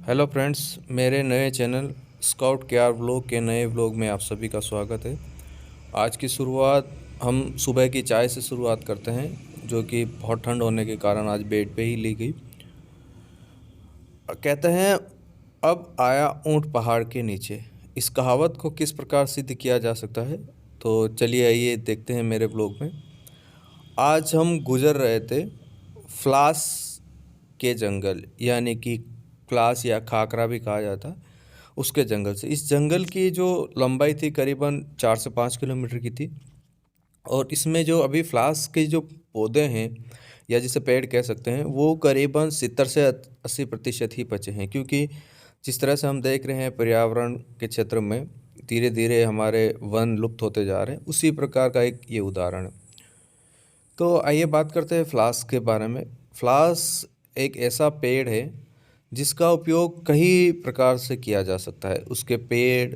Hello friends, मेरे नए channel scout के आर व्लॉग के नए व्लॉग में आप सभी का स्वागत है। आज की शुरुआत हम सुबह की चाय से शुरुआत करते हैं, जो कि बहुत ठंड होने के कारण आज बेड पे ही ली गई। कहते हैं अब आया ऊंट पहाड़ के नीचे। इस कहावत को किस प्रकार सिद्ध किया जा सकता है, तो चलिए आइए देखते हैं मेरे व्लॉग में। आज हम गुजर रहे थे फ्लास के जंगल, यानी कि क्लास या खाकरा भी कहा जाता है, उसके जंगल से। इस जंगल की जो लंबाई थी करीबन 4 से 5 किलोमीटर की थी। और इसमें जो अभी फ्लास के जो पौधे हैं या जिसे पेड़ कह सकते हैं, वो करीबन 70 से 80% ही बचे हैं, क्योंकि जिस तरह से हम देख रहे हैं पर्यावरण के क्षेत्र में धीरे धीरे हमारे वन लुप्त होते जा रहे हैं, उसी प्रकार का एक ये उदाहरण है। तो आइए बात करते हैं फ्लास के बारे में। फ्लास एक ऐसा पेड़ है जिसका उपयोग कई प्रकार से किया जा सकता है। उसके पेड़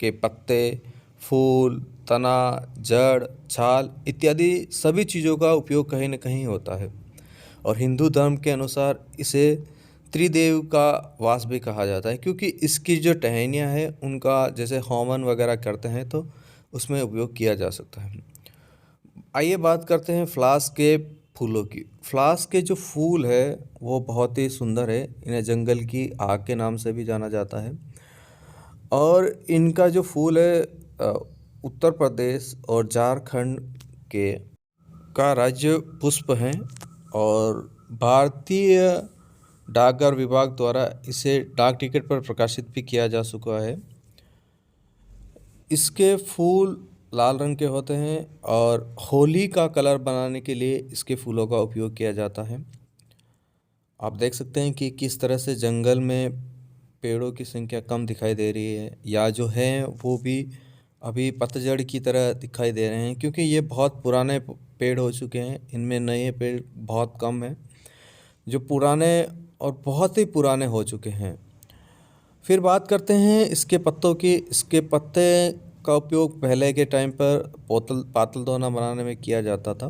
के पत्ते, फूल, तना, जड़, छाल इत्यादि सभी चीज़ों का उपयोग कहीं न कहीं होता है। और हिंदू धर्म के अनुसार इसे त्रिदेव का वास भी कहा जाता है, क्योंकि इसकी जो टहनियाँ हैं उनका जैसे हवन वगैरह करते हैं तो उसमें उपयोग किया जा सकता है। आइए बात करते हैं फ्लास के फूलों की। फ्लास के जो फूल है वो बहुत ही सुंदर है। इन्हें जंगल की आग के नाम से भी जाना जाता है। और इनका जो फूल है उत्तर प्रदेश और झारखंड के का राज्य पुष्प हैं। और भारतीय डाकघर विभाग द्वारा इसे डाक टिकट पर प्रकाशित भी किया जा चुका है। इसके फूल लाल रंग के होते हैं और होली का कलर बनाने के लिए इसके फूलों का उपयोग किया जाता है। आप देख सकते हैं कि किस तरह से जंगल में पेड़ों की संख्या कम दिखाई दे रही है, या जो है वो भी अभी पतझड़ की तरह दिखाई दे रहे हैं, क्योंकि ये बहुत पुराने पेड़ हो चुके हैं। इनमें नए पेड़ बहुत कम हैं, जो पुराने और बहुत ही पुराने हो चुके हैं। फिर बात करते हैं इसके पत्तों की। इसके पत्ते का उपयोग पहले के टाइम पर पातल दोना बनाने में किया जाता था।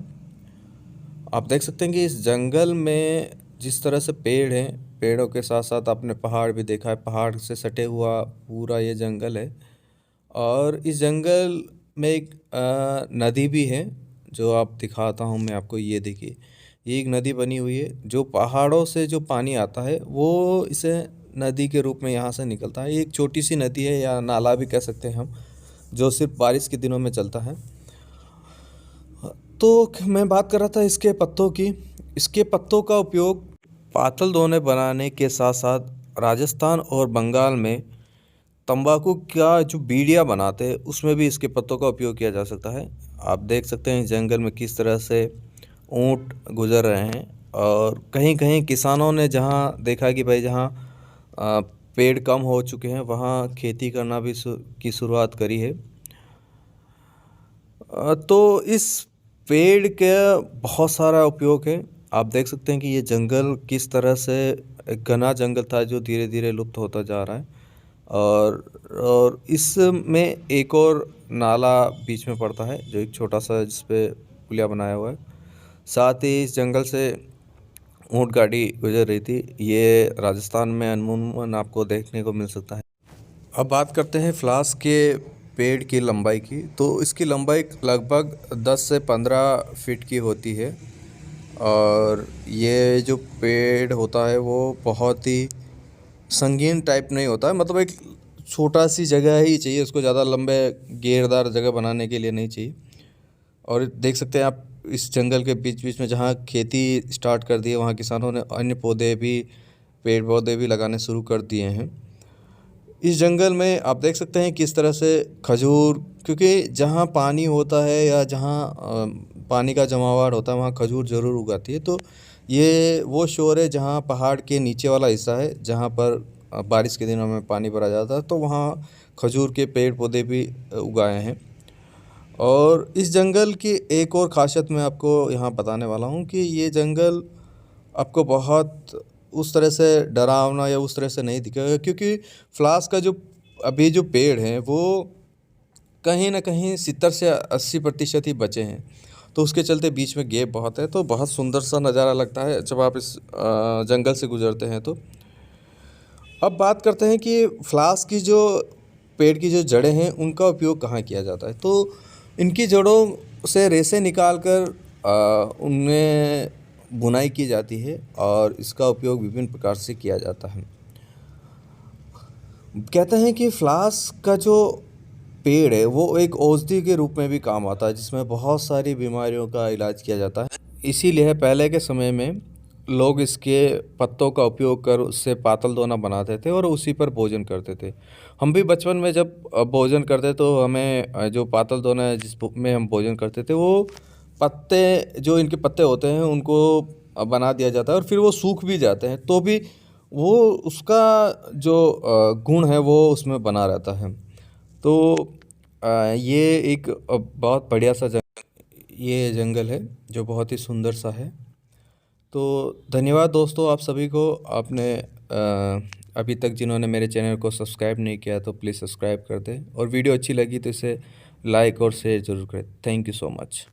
आप देख सकते हैं कि इस जंगल में जिस तरह से पेड़ हैं, पेड़ों के साथ साथ आपने पहाड़ भी देखा है। पहाड़ से सटे हुआ पूरा ये जंगल है। और इस जंगल में एक नदी भी है, जो आप दिखाता हूँ मैं आपको। ये देखिए, ये एक नदी बनी हुई है। जो पहाड़ों से जो पानी आता है वो इसे नदी के रूप में यहाँ से निकलता है। ये एक छोटी सी नदी है, या नाला भी कह सकते हैं हम, जो सिर्फ बारिश के दिनों में चलता है। तो मैं बात कर रहा था इसके पत्तों की। इसके पत्तों का उपयोग पातल दोने बनाने के साथ साथ राजस्थान और बंगाल में तंबाकू का जो बीड़ियाँ बनाते हैं उसमें भी इसके पत्तों का उपयोग किया जा सकता है। आप देख सकते हैं जंगल में किस तरह से ऊँट गुजर रहे हैं। और कहीं कहीं किसानों ने जहाँ देखा कि भाई जहाँ पेड़ कम हो चुके हैं वहाँ खेती करना भी की शुरुआत करी है। तो इस पेड़ के बहुत सारा उपयोग है। आप देख सकते हैं कि ये जंगल किस तरह से एक घना जंगल था जो धीरे धीरे लुप्त होता जा रहा है। और इसमें एक और नाला बीच में पड़ता है, जो एक छोटा सा जिस पे पुलिया बनाया हुआ है। साथ ही इस जंगल से ऊँट गाड़ी गुजर रही थी। ये राजस्थान में अमूमन आपको देखने को मिल सकता है। अब बात करते हैं फ्लास के पेड़ की लंबाई की। तो इसकी लंबाई लगभग 10 से 15 फीट की होती है। और ये जो पेड़ होता है वो बहुत ही संगीन टाइप नहीं होता है, मतलब एक छोटा सी जगह ही चाहिए उसको, ज़्यादा लंबे घेरदार जगह बनाने के लिए नहीं चाहिए। और देख सकते हैं आप इस जंगल के बीच बीच में जहाँ खेती स्टार्ट कर दी है, वहाँ किसानों ने अन्य पौधे भी, पेड़ पौधे भी लगाने शुरू कर दिए हैं। इस जंगल में आप देख सकते हैं किस तरह से खजूर, क्योंकि जहाँ पानी होता है या जहाँ पानी का जमावट होता है वहाँ खजूर ज़रूर उगाती है। तो ये वो शोर है जहाँ पहाड़ के नीचे वाला हिस्सा है, जहाँ पर बारिश के दिनों में पानी भरा जाता है, तो वहाँ खजूर के पेड़ पौधे भी उगाए हैं। और इस जंगल की एक और ख़ासियत मैं आपको यहाँ बताने वाला हूँ कि ये जंगल आपको बहुत उस तरह से डरावना या उस तरह से नहीं दिखेगा, क्योंकि फ्लास का जो अभी जो पेड़ हैं वो कहीं न कहीं 70 से 80% ही बचे हैं। तो उसके चलते बीच में गैप बहुत है, तो बहुत सुंदर सा नज़ारा लगता है जब आप इस जंगल से गुजरते हैं। तो अब बात करते हैं कि फ्लास की जो पेड़ की जो जड़ें हैं उनका उपयोग कहाँ किया जाता है। तो इनकी जड़ों से रेशे निकाल कर उनमें बुनाई की जाती है और इसका उपयोग विभिन्न प्रकार से किया जाता है। कहते हैं कि फ्लास का जो पेड़ है वो एक औषधि के रूप में भी काम आता है, जिसमें बहुत सारी बीमारियों का इलाज किया जाता है। इसीलिए पहले के समय में लोग इसके पत्तों का उपयोग कर उससे पातल दोना बनाते थे और उसी पर भोजन करते थे। हम भी बचपन में जब भोजन करते तो हमें जो पातल दोना है में हम भोजन करते थे वो पत्ते, जो इनके पत्ते होते हैं उनको बना दिया जाता है और फिर वो सूख भी जाते हैं तो भी वो उसका जो गुण है वो उसमें बना रहता है। तो ये एक बहुत बढ़िया सा ये जंगल है जो बहुत ही सुंदर सा है। तो धन्यवाद दोस्तों, आप सभी को। आपने अभी तक जिन्होंने मेरे चैनल को सब्सक्राइब नहीं किया तो प्लीज़ सब्सक्राइब कर दें और वीडियो अच्छी लगी तो इसे लाइक और शेयर ज़रूर करें। Thank you so much.